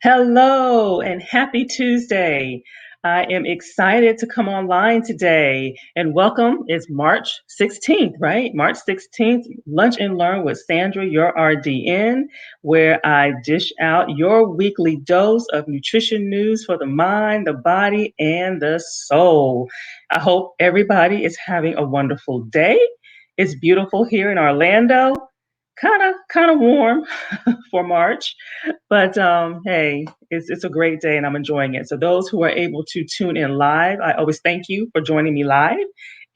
Hello and happy Tuesday. I am excited to come online today and welcome. It's March 16th, right? March 16th, Lunch and Learn with Sandra, your RDN, where I dish out your weekly dose of nutrition news for the mind, the body, and the soul. I hope everybody is having a wonderful day. It's beautiful here in Orlando. Kind of warm for March. But hey, it's a great day and I'm enjoying it. So those who are able to tune in live, I always thank you for joining me live.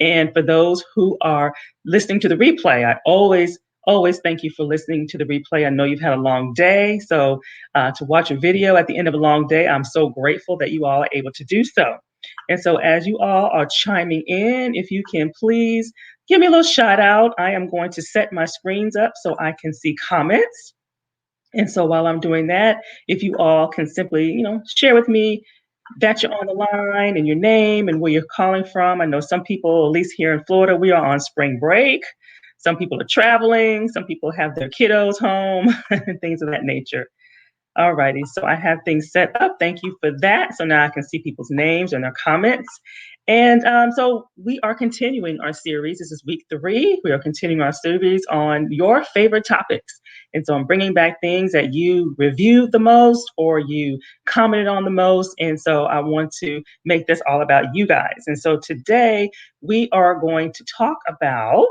And for those who are listening to the replay, I always thank you for listening to the replay. I know you've had a long day, so to watch a video at the end of a long day, I'm so grateful that you all are able to do so. And so as you all are chiming in, if you can please give me a little shout out. I am going to set my screens up so I can see comments. And so while I'm doing that, if you all can simply, share with me that you're on the line and your name and where you're calling from. I know some people, at least here in Florida, we are on spring break. Some people are traveling. Some people have their kiddos home and things of that nature. All righty, so I have things set up. Thank you for that. So now I can see people's names and their comments. And so we are continuing our series. This is week 3. We are continuing our series on your favorite topics. And so I'm bringing back things that you reviewed the most or you commented on the most. And so I want to make this all about you guys. And so today we are going to talk about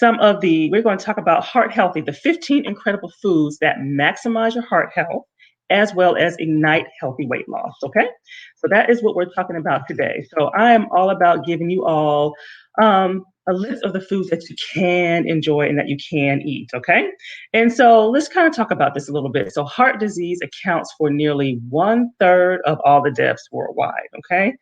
we're going to talk about Heart Healthy, the 15 incredible foods that maximize your heart health as well as ignite healthy weight loss. Okay. So that is what we're talking about today. So I am all about giving you all a list of the foods that you can enjoy and that you can eat. Okay. And so let's kind of talk about this a little bit. So heart disease accounts for nearly 1/3 of all the deaths worldwide. Okay.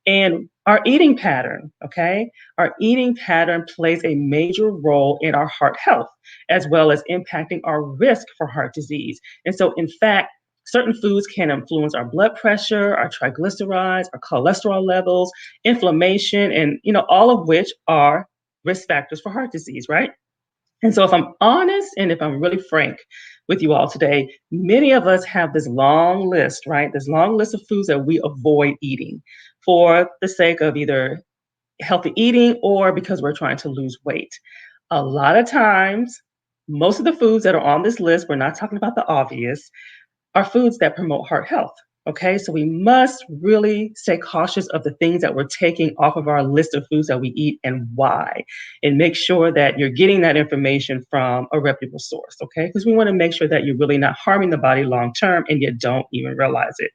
And our eating pattern, okay, our eating pattern plays a major role in our heart health, as well as impacting our risk for heart disease. And so, in fact, certain foods can influence our blood pressure, our triglycerides, our cholesterol levels, inflammation, and all of which are risk factors for heart disease, right? And so, if I'm honest and if I'm really frank with you all today, many of us have this long list, right? This long list of foods that we avoid eating for the sake of either healthy eating or because we're trying to lose weight. A lot of times, most of the foods that are on this list, we're not talking about the obvious, are foods that promote heart health. Okay, so we must really stay cautious of the things that we're taking off of our list of foods that we eat and why, and make sure that you're getting that information from a reputable source. Okay, because we want to make sure that you're really not harming the body long term and you don't even realize it.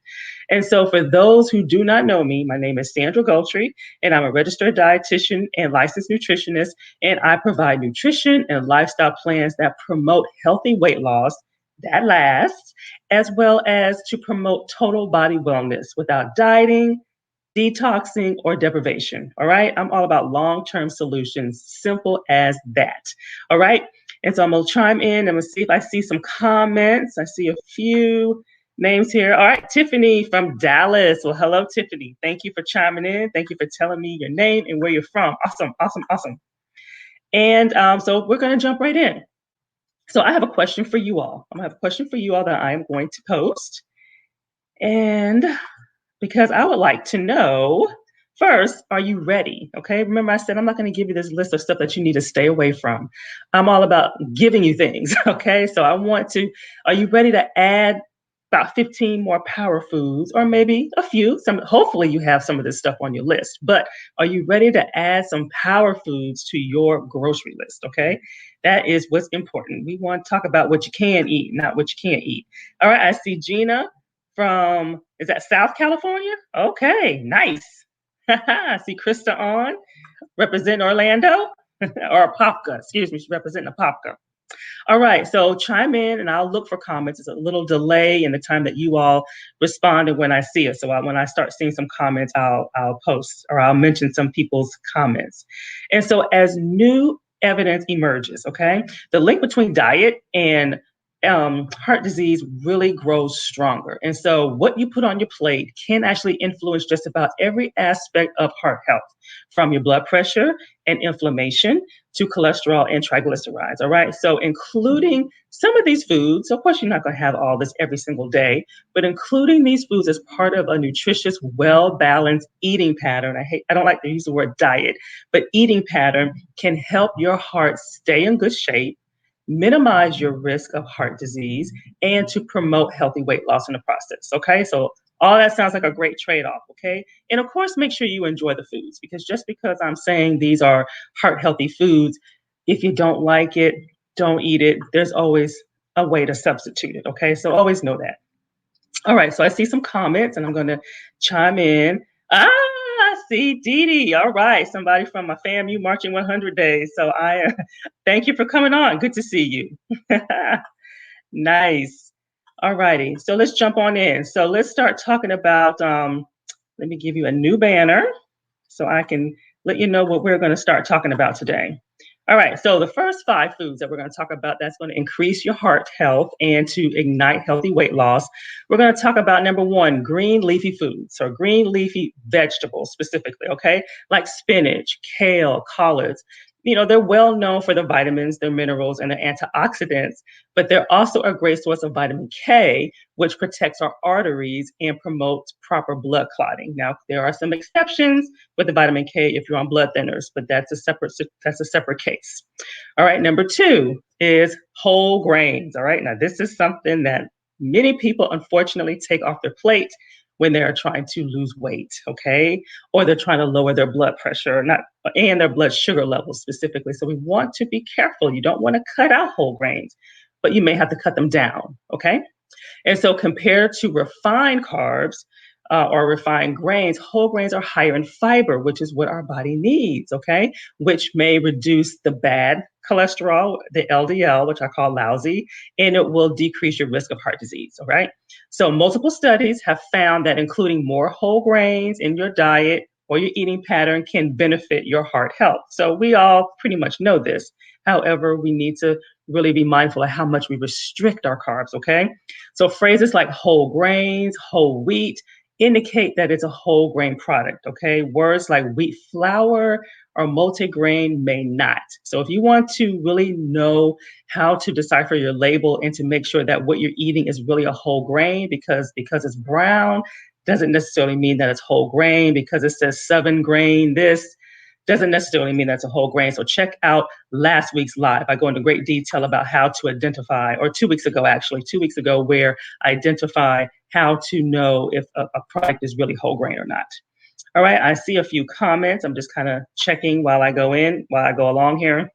And so, for those who do not know me, my name is Sandra Goltry, and I'm a registered dietitian and licensed nutritionist, and I provide nutrition and lifestyle plans that promote healthy weight loss that lasts, as well as to promote total body wellness without dieting, detoxing, or deprivation. All right. I'm all about long term solutions, simple as that. All right. And so I'm going to chime in. I'm going to see if I see some comments. I see a few names here. All right. Tiffany from Dallas. Well, hello, Tiffany. Thank you for chiming in. Thank you for telling me your name and where you're from. Awesome. Awesome. Awesome. And so we're going to jump right in. So I have a question for you all. I'm gonna have a question for you all that I am going to post. And because I would like to know first, are you ready? Okay. Remember, I said I'm not going to give you this list of stuff that you need to stay away from. I'm all about giving you things. Okay. So are you ready to add about 15 more power foods or maybe a few? Hopefully you have some of this stuff on your list, but are you ready to add some power foods to your grocery list? Okay. That is what's important. We want to talk about what you can eat, not what you can't eat. All right. I see Gina from, is that South California? Okay, nice. I see Krista on, representing Orlando, or Apopka, excuse me, she's representing Apopka. All right, so chime in and I'll look for comments. It's a little delay in the time that you all respond and when I see it. So when I start seeing some comments, I'll post or I'll mention some people's comments. And so as new evidence emerges, okay, the link between diet and heart disease really grows stronger. And so, what you put on your plate can actually influence just about every aspect of heart health, from your blood pressure and inflammation to cholesterol and triglycerides. All right. So, including some of these foods, of course, you're not going to have all this every single day, but including these foods as part of a nutritious, well balanced eating pattern. I don't like to use the word diet, but eating pattern can help your heart stay in good shape, minimize your risk of heart disease, and to promote healthy weight loss in the process. Okay, so all that sounds like a great trade off. Okay, and of course, make sure you enjoy the foods, because just because I'm saying these are heart healthy foods, if you don't like it, don't eat it. There's always a way to substitute it. Okay, so always know that. All right, so I see some comments and I'm going to chime in. I see Dee Dee. All right, somebody from my FAMU Marching 100 Days. So I thank you for coming on. Good to see you. Nice. All righty, so let's jump on in. So let's start talking about, let me give you a new banner so I can let you know what we're going to start talking about today. All right, so the first 5 foods that we're going to talk about that's going to increase your heart health and to ignite healthy weight loss. We're going to talk about number 1, green leafy foods, or green leafy vegetables specifically, okay? Like spinach, kale, collards. You know, they're well known for the vitamins, their minerals, and the antioxidants, but they're also a great source of vitamin K, which protects our arteries and promotes proper blood clotting. Now, there are some exceptions with the vitamin K if you're on blood thinners, but that's a separate case. All right, number 2 is whole grains. All right, now this is something that many people unfortunately take off their plate when they're trying to lose weight, okay? Or they're trying to lower their blood pressure, not and their blood sugar levels specifically. So we want to be careful. You don't want to cut out whole grains, but you may have to cut them down, okay? And so, compared to refined carbs or refined grains, whole grains are higher in fiber, which is what our body needs, okay? Which may reduce the bad cholesterol, the LDL, which I call lousy, and it will decrease your risk of heart disease, all right? So, multiple studies have found that including more whole grains in your diet or your eating pattern can benefit your heart health. So, we all pretty much know this. However, we need to really be mindful of how much we restrict our carbs, okay? So phrases like whole grains, whole wheat indicate that it's a whole grain product, okay? Words like wheat flour or multigrain may not. So if you want to really know how to decipher your label and to make sure that what you're eating is really a whole grain, because it's brown doesn't necessarily mean that it's whole grain. Because it says 7 grain this doesn't necessarily mean that's a whole grain. So check out last week's live. I go into great detail about how to identify, or 2 weeks ago, actually, 2 weeks ago, where I identify how to know if a product is really whole grain or not. All right, I see a few comments. I'm just kind of checking while I go along here.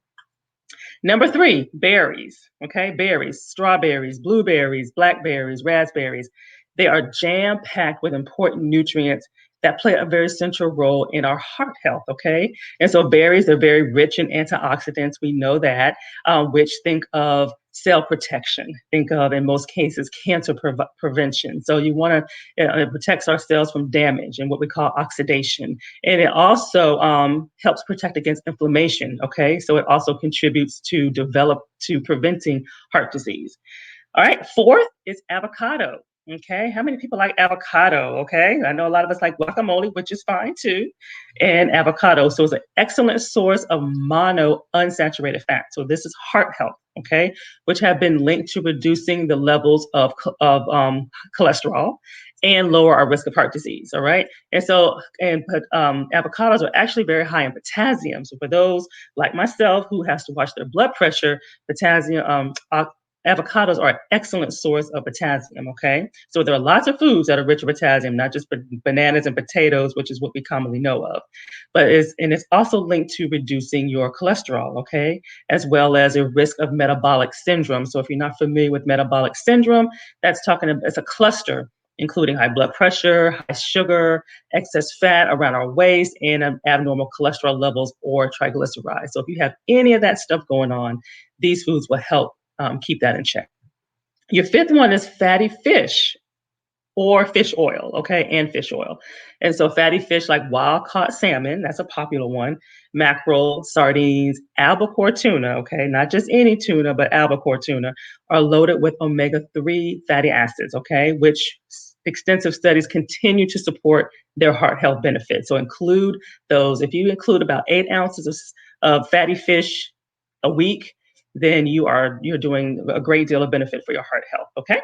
Number 3, berries. Okay, berries, strawberries, blueberries, blackberries, raspberries. They are jam packed with important nutrients that play a very central role in our heart health. Okay, and so berries are very rich in antioxidants. We know that, which think of cell protection. Think of, in most cases, cancer prevention. So you want to, it protects our cells from damage and what we call oxidation. And it also helps protect against inflammation, okay? So it also contributes to preventing heart disease. All right, 4th is avocado. Okay, how many people like avocado? Okay, I know a lot of us like guacamole, which is fine too, and avocado. So it's an excellent source of mono unsaturated fat. So this is heart health, okay, which have been linked to reducing the levels of cholesterol and lower our risk of heart disease. All right, and so avocados are actually very high in potassium. So for those like myself who has to watch their blood pressure, potassium. Avocados are an excellent source of potassium, okay? So there are lots of foods that are rich in potassium, not just bananas and potatoes, which is what we commonly know of. But it's also linked to reducing your cholesterol, okay? As well as a risk of metabolic syndrome. So if you're not familiar with metabolic syndrome, it's a cluster including high blood pressure, high sugar, excess fat around our waist, and abnormal cholesterol levels or triglycerides. So if you have any of that stuff going on, these foods will help keep that in check. Your 5th one is fatty fish. or fish oil, okay, and fish oil. And so fatty fish like wild caught salmon, that's a popular one, mackerel, sardines, albacore tuna, okay, not just any tuna, but albacore tuna, are loaded with omega-3 fatty acids, okay, which extensive studies continue to support their heart health benefits. So include those. If you include about 8 ounces of fatty fish a week, then you're doing a great deal of benefit for your heart health, okay?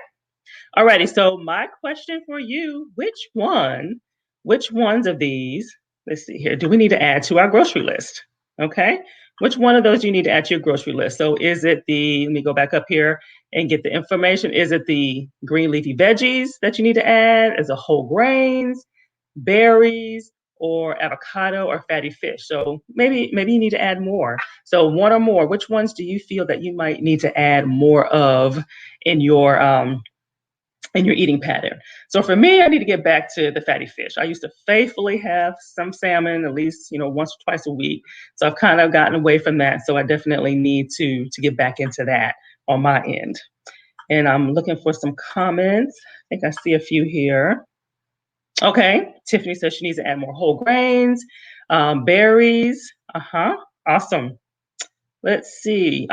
Alrighty, so my question for you, which ones of these, let's see here, do we need to add to our grocery list? Okay. Which one of those do you need to add to your grocery list? So is it let me go back up here and get the information. Is it the green leafy veggies that you need to add? Is it whole grains, berries, or avocado or fatty fish? So maybe you need to add more. So one or more, which ones do you feel that you might need to add more of in your eating pattern? So for me, I need to get back to the fatty fish. I used to faithfully have some salmon at least, once or twice a week. So I've kind of gotten away from that. So I definitely need to get back into that on my end. And I'm looking for some comments. I think I see a few here. Okay, Tiffany says she needs to add more whole grains, berries. Awesome. Let's see.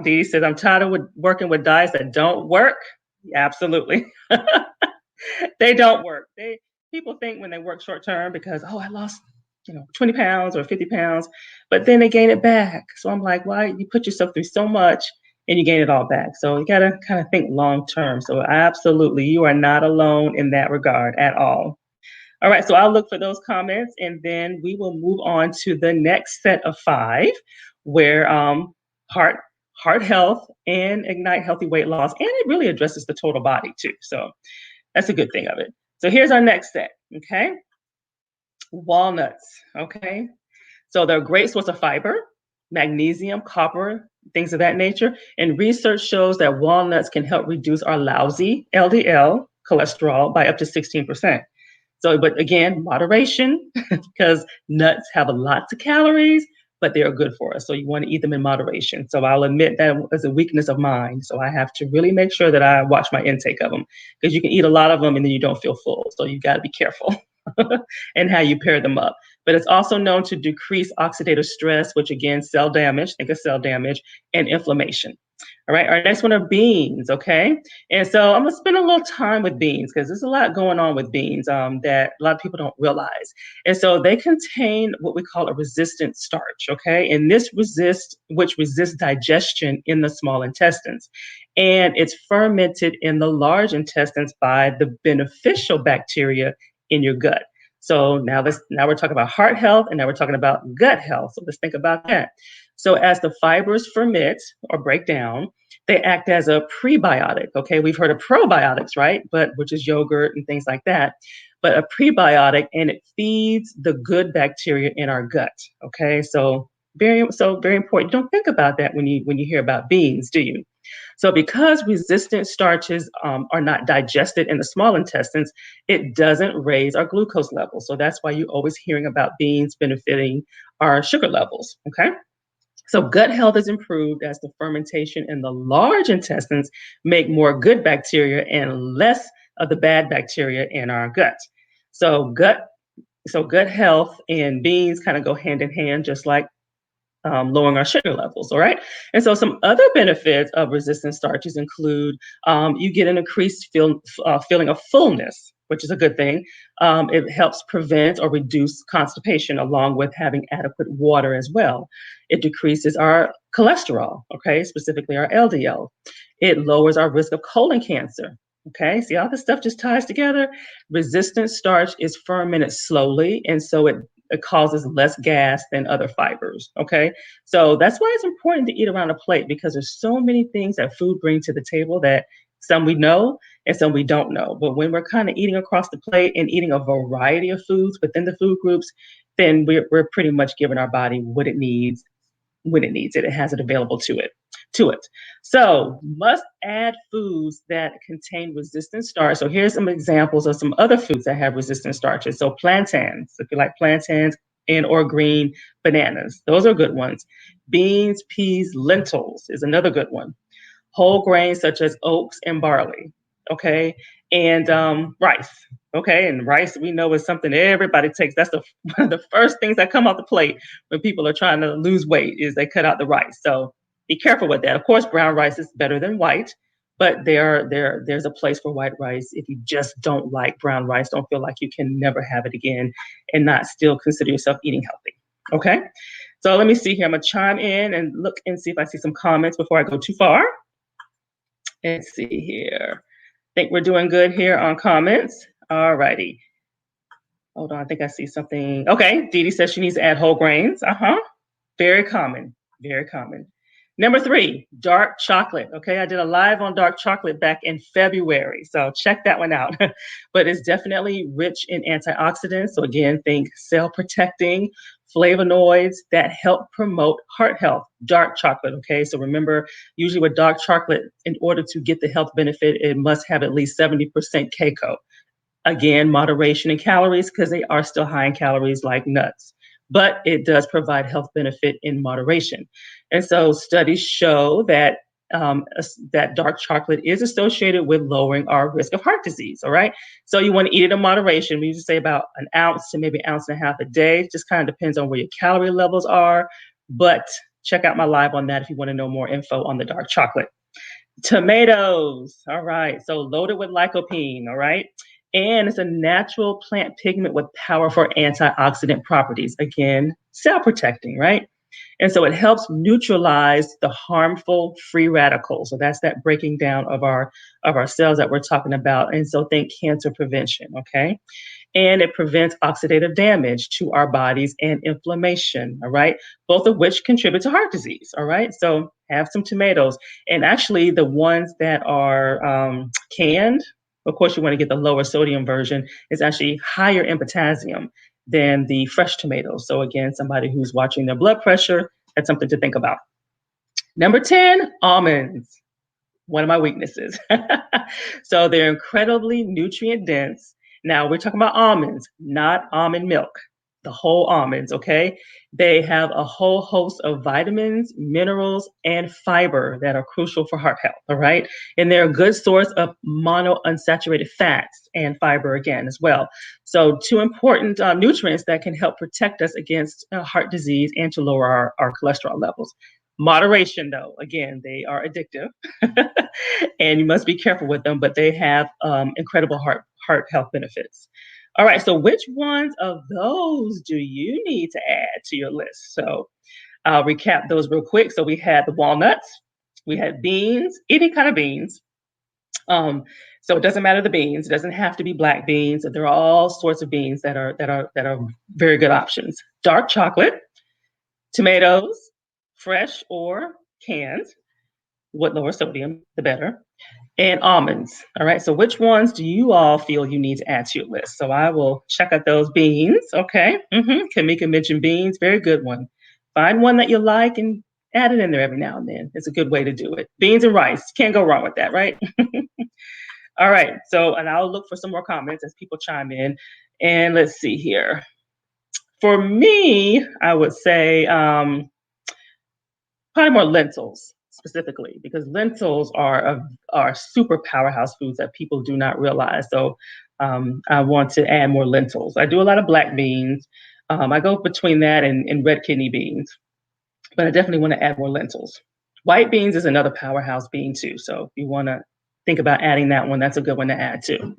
Dee says I'm tired of working with diets that don't work. Absolutely. They don't work. People think when they work short term because I lost 20 pounds or 50 pounds, but then they gain it back. So I'm like, why you put yourself through so much and you gain it all back? So you gotta kind of think long term. So absolutely, you are not alone in that regard at all. All right, so I'll look for those comments and then we will move on to the next set of five, where heart heart health and ignite healthy weight loss, and it really addresses the total body too. So that's a good thing of it. So here's our next set, okay? Walnuts, okay? So they're a great source of fiber, magnesium, copper, things of that nature. And research shows that walnuts can help reduce our lousy LDL cholesterol by up to 16%. So, but again, moderation, because nuts have lots of calories, but they are good for us. So you want to eat them in moderation. So I'll admit that is a weakness of mine. So I have to really make sure that I watch my intake of them, because you can eat a lot of them and then you don't feel full. So you got to be careful and how you pair them up. But it's also known to decrease oxidative stress, which again, cell damage, think of cell damage, and inflammation. All right, our next one are beans, okay? And so I'm gonna spend a little time with beans because there's a lot going on with beans that a lot of people don't realize. And so they contain what we call a resistant starch, okay? And which resists digestion in the small intestines. And it's fermented in the large intestines by the beneficial bacteria in your gut. So now we're talking about heart health and now we're talking about gut health. So let's think about that. So as the fibers ferment or break down, they act as a prebiotic. Okay, we've heard of probiotics, right? But which is yogurt and things like that. But a prebiotic, and it feeds the good bacteria in our gut. Okay, so very important. You don't think about that when you hear about beans, do you? So because resistant starches are not digested in the small intestines, it doesn't raise our glucose levels. So that's why you're always hearing about beans benefiting our sugar levels. Okay. So gut health is improved as the fermentation in the large intestines make more good bacteria and less of the bad bacteria in our gut. So gut health and beans kind of go hand in hand, just like lowering our sugar levels. All right. And so some other benefits of resistant starches include you get an increased feeling of fullness, which is a good thing. It helps prevent or reduce constipation along with having adequate water as well. It decreases our cholesterol, okay, specifically our LDL. It lowers our risk of colon cancer. Okay, see all this stuff just ties together. Resistant starch is fermented slowly, and so it causes less gas than other fibers. Okay, so that's why it's important to eat around a plate, because there's so many things that food brings to the table that some we know and some we don't know. But when we're kind of eating across the plate and eating a variety of foods within the food groups, then we're pretty much giving our body what it needs when it needs it. It has it available to it. So must add foods that contain resistant starch. So here's some examples of some other foods that have resistant starches. So plantains, if you like plantains, and or green bananas, those are good ones. Beans, peas, lentils is another good one. Whole grains such as oats and barley. okay, and rice. Okay, and rice we know is something everybody takes. That's the one of the first things that come off the plate when people are trying to lose weight is they cut out the rice. So be careful with that. Of course, brown rice is better than white, but there's a place for white rice if you just don't like brown rice. Don't feel like you can never have it again and not still consider yourself eating healthy. Okay, so let me see here. I'm gonna chime in and look and see if I see some comments before I go too far. Let's see here. Think we're doing good here on comments. All righty. Hold on. I think I see something. Okay. Dee Dee says she needs to add whole grains. Uh-huh. Very common. Very common. Number 3, dark chocolate. Okay. I did a live on dark chocolate back in February. So check that one out. But it's definitely rich in antioxidants. So again, think cell protecting flavonoids that help promote heart health. Dark chocolate. Okay. So remember, usually with dark chocolate, in order to get the health benefit, it must have at least 70% cacao. Again, moderation in calories because they are still high in calories like nuts, but it does provide health benefit in moderation. And so studies show that that dark chocolate is associated with lowering our risk of heart disease. All right. So you want to eat it in moderation. We usually say about an ounce to maybe an ounce and a half a day. Just kind of depends on where your calorie levels are. But check out my live on that if you want to know more info on the dark chocolate. Tomatoes. All right. So loaded with lycopene. All right. And it's a natural plant pigment with powerful antioxidant properties. Again, cell protecting, right? And so it helps neutralize the harmful free radicals. So that's that breaking down of our cells that we're talking about. And so think cancer prevention, okay? And it prevents oxidative damage to our bodies and inflammation, all right? Both of which contribute to heart disease, all right? So have some tomatoes. And actually, the ones that are canned, of course, you want to get the lower sodium version, is actually higher in potassium than the fresh tomatoes. So, again, somebody who's watching their blood pressure, that's something to think about. Number 10, almonds, one of my weaknesses. So they're incredibly nutrient dense. Now we're talking about almonds, not almond milk, the whole almonds, okay? They have a whole host of vitamins, minerals, and fiber that are crucial for heart health, all right? And they're a good source of monounsaturated fats and fiber again as well. So two important nutrients that can help protect us against heart disease and to lower our cholesterol levels. Moderation, though, again, they are addictive and you must be careful with them, but they have incredible heart health benefits. All right, so which ones of those do you need to add to your list? So I'll recap those real quick. So we had the walnuts, we had beans, any kind of beans. Um, so it doesn't matter the beans; it doesn't have to be black beans. There are all sorts of beans that are very good options. Dark chocolate, tomatoes, fresh or canned, with lower sodium, the better, and almonds. All right. So which ones do you all feel you need to add to your list? So I will check out those beans. Okay. Kamika mentioned beans. Very good one. Find one that you like and add it in there every now and then. It's a good way to do it. Beans and rice. Can't go wrong with that, right? All right. So, and I'll look for some more comments as people chime in. And let's see here. For me, I would say probably more lentils specifically because lentils are super powerhouse foods that people do not realize. So I want to add more lentils. I do a lot of black beans. I go between that and red kidney beans, but I definitely want to add more lentils. White beans is another powerhouse bean too. So if you want to think about adding that one, that's a good one to add too.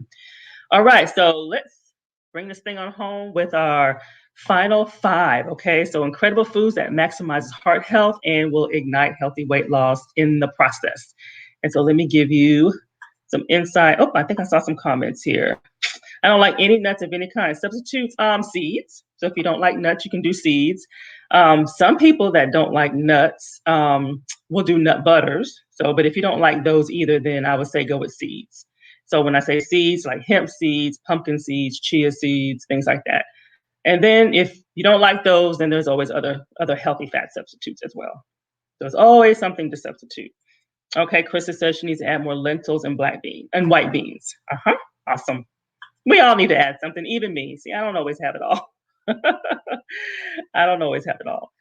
All right, so let's bring this thing on home with our final 5. Okay, so incredible foods that maximizes heart health and will ignite healthy weight loss in the process. And so let me give you some insight. Oh, I think I saw some comments here. I don't like any nuts of any kind. Substitute seeds. So if you don't like nuts, you can do seeds. Some people that don't like nuts will do nut butters. So, but if you don't like those either, then I would say go with seeds. So when I say seeds, like hemp seeds, pumpkin seeds, chia seeds, things like that. And then if you don't like those, then there's always other healthy fat substitutes as well. There's always something to substitute. Okay, Krista says she needs to add more lentils and black beans and white beans. Awesome. We all need to add something, even me. See, I don't always have it all. I don't always have it all.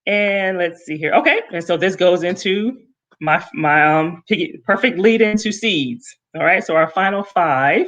And let's see here. Okay, and so this goes into perfect lead into seeds. All right, so our final five,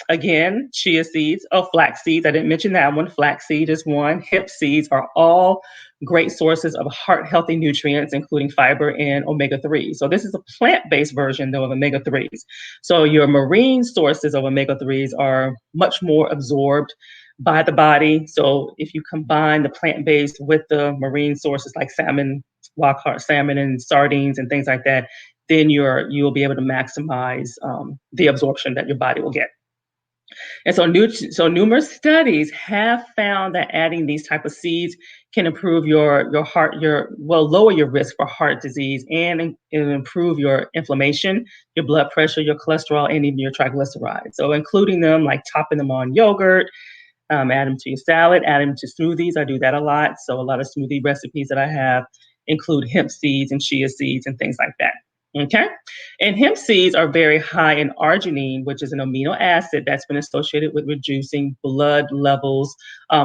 again, chia seeds. Oh, flax seeds. I didn't mention that one. Flax seed is one. Hemp seeds are all great sources of heart healthy nutrients, including fiber and omega 3. So this is a plant based version, though, of omega 3s. So your marine sources of omega 3s are much more absorbed by the body. So if you combine the plant based with the marine sources like salmon, wild caught salmon and sardines and things like that, then you'll be able to maximize the absorption that your body will get. And so numerous studies have found that adding these type of seeds can improve your heart, lower your risk for heart disease and improve your inflammation, your blood pressure, your cholesterol, and even your triglycerides. So including them, like topping them on yogurt, add them to your salad, add them to smoothies. I do that a lot. So a lot of smoothie recipes that I have include hemp seeds and chia seeds and things like that. Okay. And hemp seeds are very high in arginine, which is an amino acid that's been associated with reducing blood levels,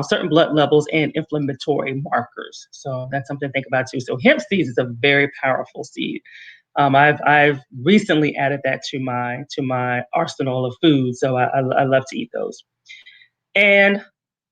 certain blood levels and inflammatory markers. So that's something to think about too. So hemp seeds is a very powerful seed. I've recently added that to my arsenal of foods. So I love to eat those. And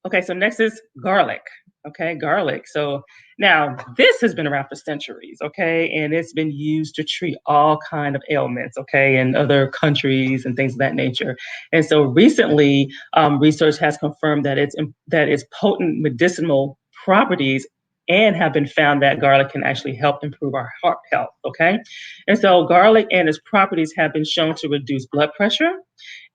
okay, so next is garlic. Okay, garlic. So now this has been around for centuries, okay, and it's been used to treat all kind of ailments, okay, in other countries and things of that nature. And so recently, research has confirmed that its potent medicinal properties and have been found that garlic can actually help improve our heart health, okay? And so garlic and its properties have been shown to reduce blood pressure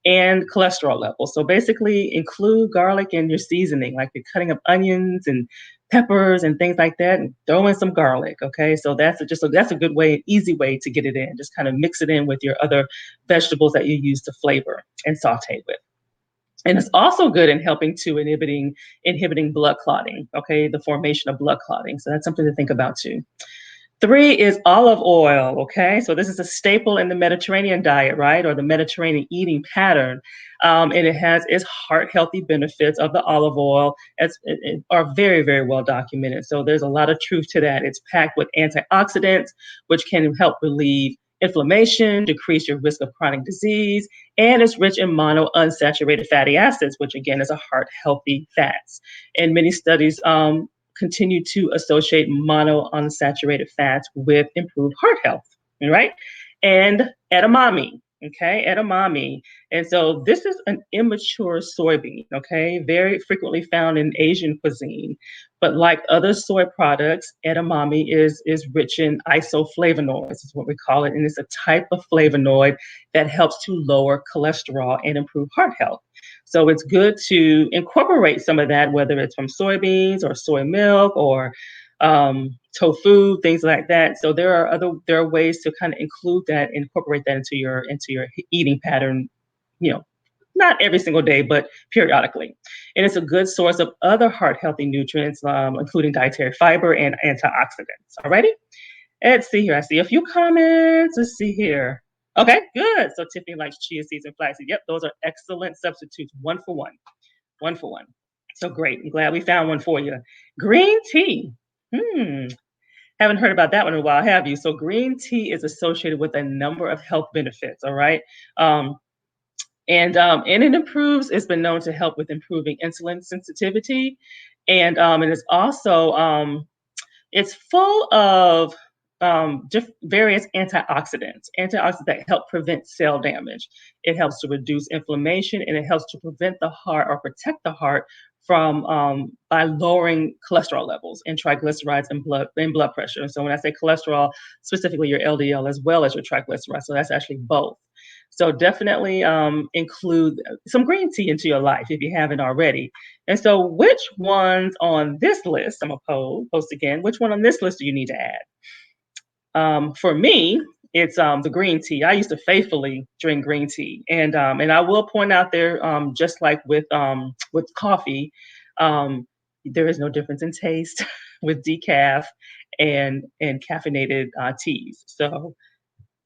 and cholesterol levels. So basically include garlic in your seasoning, like you're cutting up onions and peppers and things like that, and throw in some garlic. Okay. So that's a good way, easy way to get it in. Just kind of mix it in with your other vegetables that you use to flavor and saute with. And it's also good in helping to inhibiting blood clotting, okay, the formation of blood clotting. So that's something to think about too. Three is olive oil. Okay, so this is a staple in the Mediterranean diet, right, or the Mediterranean eating pattern, and it has its heart healthy benefits of the olive oil are very very well documented. So there's a lot of truth to that. It's packed with antioxidants, which can help relieve inflammation, decrease your risk of chronic disease, and it's rich in monounsaturated fatty acids, which again is a heart healthy fats. And many studies continue to associate monounsaturated fats with improved heart health, right? And edamame, okay, edamame. And so this is an immature soybean, okay, very frequently found in Asian cuisine. But like other soy products, edamame is rich in isoflavonoids, is what we call it. And it's a type of flavonoid that helps to lower cholesterol and improve heart health. So it's good to incorporate some of that, whether it's from soybeans or soy milk or tofu, things like that. So there are ways to kind of include that, incorporate that into your eating pattern. You know, not every single day, but periodically. And it's a good source of other heart healthy nutrients, including dietary fiber and antioxidants. Alrighty. Let's see here. I see a few comments. Let's see here. Okay, good. So Tiffany likes chia seeds and flaxseed. Yep, those are excellent substitutes. One for one. One for one. So great. I'm glad we found one for you. Green tea. Hmm. Haven't heard about that one in a while, have you? So green tea is associated with a number of health benefits. All right. Um, and it improves. It's been known to help with improving insulin sensitivity, and it's also it's full of various antioxidants that help prevent cell damage. It helps to reduce inflammation and it helps to prevent the heart or protect the heart from by lowering cholesterol levels and triglycerides and blood pressure. And so when I say cholesterol, specifically your LDL as well as your triglycerides. So that's actually both. So definitely include some green tea into your life if you haven't already. And so which ones on this list, I'm going to post again, which one on this list do you need to add? For me, it's the green tea. I used to faithfully drink green tea, and I will point out there, just like with coffee, um, there is no difference in taste with decaf and caffeinated teas. So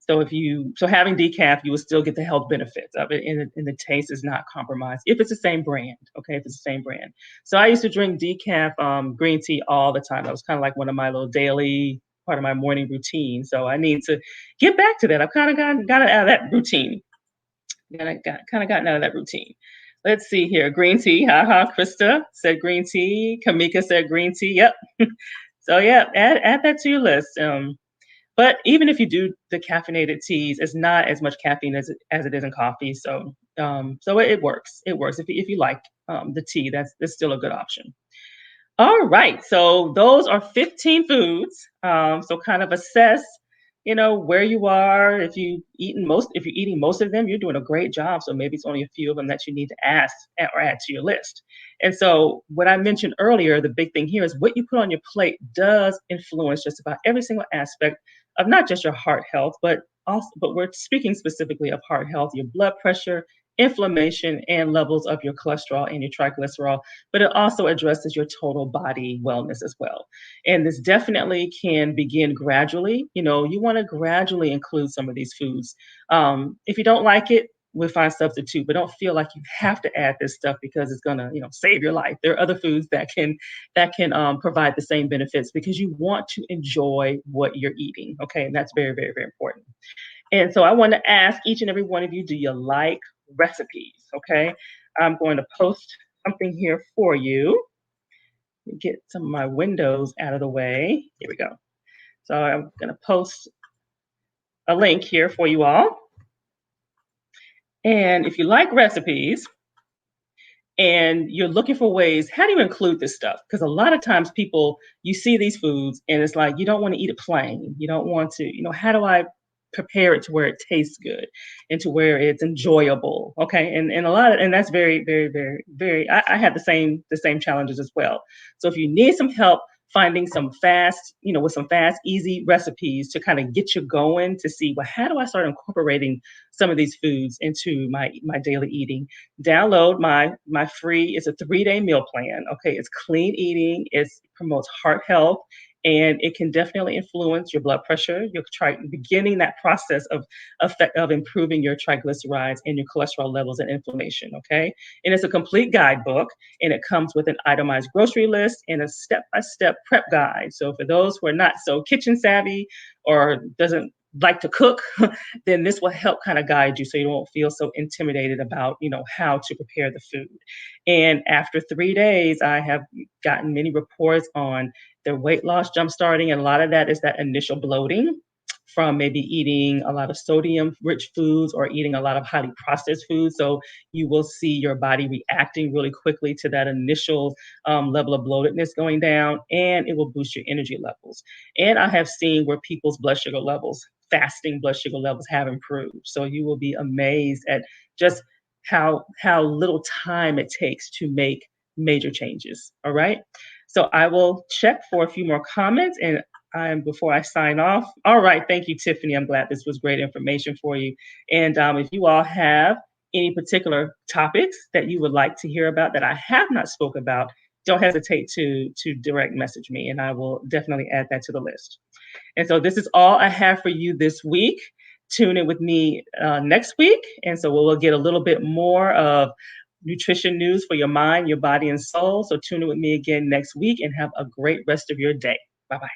having decaf, you will still get the health benefits of it, and the taste is not compromised if it's the same brand. Okay, if it's the same brand. So I used to drink decaf green tea all the time. That was kind of like one of my little daily part of my morning routine. So I need to get back to that. I've kind of got it out of that routine. Kind of gotten out of that routine. Let's see here. Green tea. Haha. Krista said green tea. Kamika said green tea. Yep. So yeah, add that to your list. But even if you do the caffeinated teas, it's not as much caffeine as it is in coffee. So so it works. It works if you like the tea. That's still a good option. All right. So those are 15 foods. So kind of assess, where you are. If you're eating most of them, you're doing a great job. So maybe it's only a few of them that you need to or add to your list. And so what I mentioned earlier, the big thing here is what you put on your plate does influence just about every single aspect of not just your heart health, but we're speaking specifically of heart health, your blood pressure, inflammation, and levels of your cholesterol and your triglycerol, but it also addresses your total body wellness as well. And this definitely can begin gradually. You want to gradually include some of these foods. If you don't like it, we'll find substitute, but don't feel like you have to add this stuff because it's gonna, save your life. There are other foods that can provide the same benefits because you want to enjoy what you're eating. Okay, and that's very, very, very important. And so I want to ask each and every one of you, do you like recipes? Okay. I'm going to post something here for you. Get some of my windows out of the way. Here we go. So I'm going to post a link here for you all. And if you like recipes and you're looking for ways, how do you include this stuff? Because a lot of times you see these foods and it's like, you don't want to eat it plain. You don't want to, how do I prepare it to where it tastes good and to where it's enjoyable? Okay. And that's very, very, very, very, I had the same challenges as well. So if you need some help finding some fast, with some fast, easy recipes to kind of get you going to see, well, how do I start incorporating some of these foods into my daily eating? Download my free, it's a 3-day meal plan. Okay. It's clean eating. It promotes heart health, and it can definitely influence your blood pressure. You're beginning that process of improving your triglycerides and your cholesterol levels and inflammation. Okay. And it's a complete guidebook, and it comes with an itemized grocery list and a step-by-step prep guide. So for those who are not so kitchen savvy or doesn't like to cook, then this will help kind of guide you so you won't feel so intimidated about, how to prepare the food. And after 3 days, I have gotten many reports on their weight loss jump starting. And a lot of that is that initial bloating from maybe eating a lot of sodium rich foods or eating a lot of highly processed foods. So you will see your body reacting really quickly to that initial level of bloatedness going down, and it will boost your energy levels. And I have seen where people's fasting blood sugar levels have improved. So you will be amazed at just how little time it takes to make major changes. All right. So I will check for a few more comments and before I sign off. All right. Thank you, Tiffany. I'm glad this was great information for you. And if you all have any particular topics that you would like to hear about that I have not spoke about, don't hesitate to direct message me, and I will definitely add that to the list. And so this is all I have for you this week. Tune in with me next week. And so we'll get a little bit more of nutrition news for your mind, your body, and soul. So tune in with me again next week and have a great rest of your day. Bye-bye.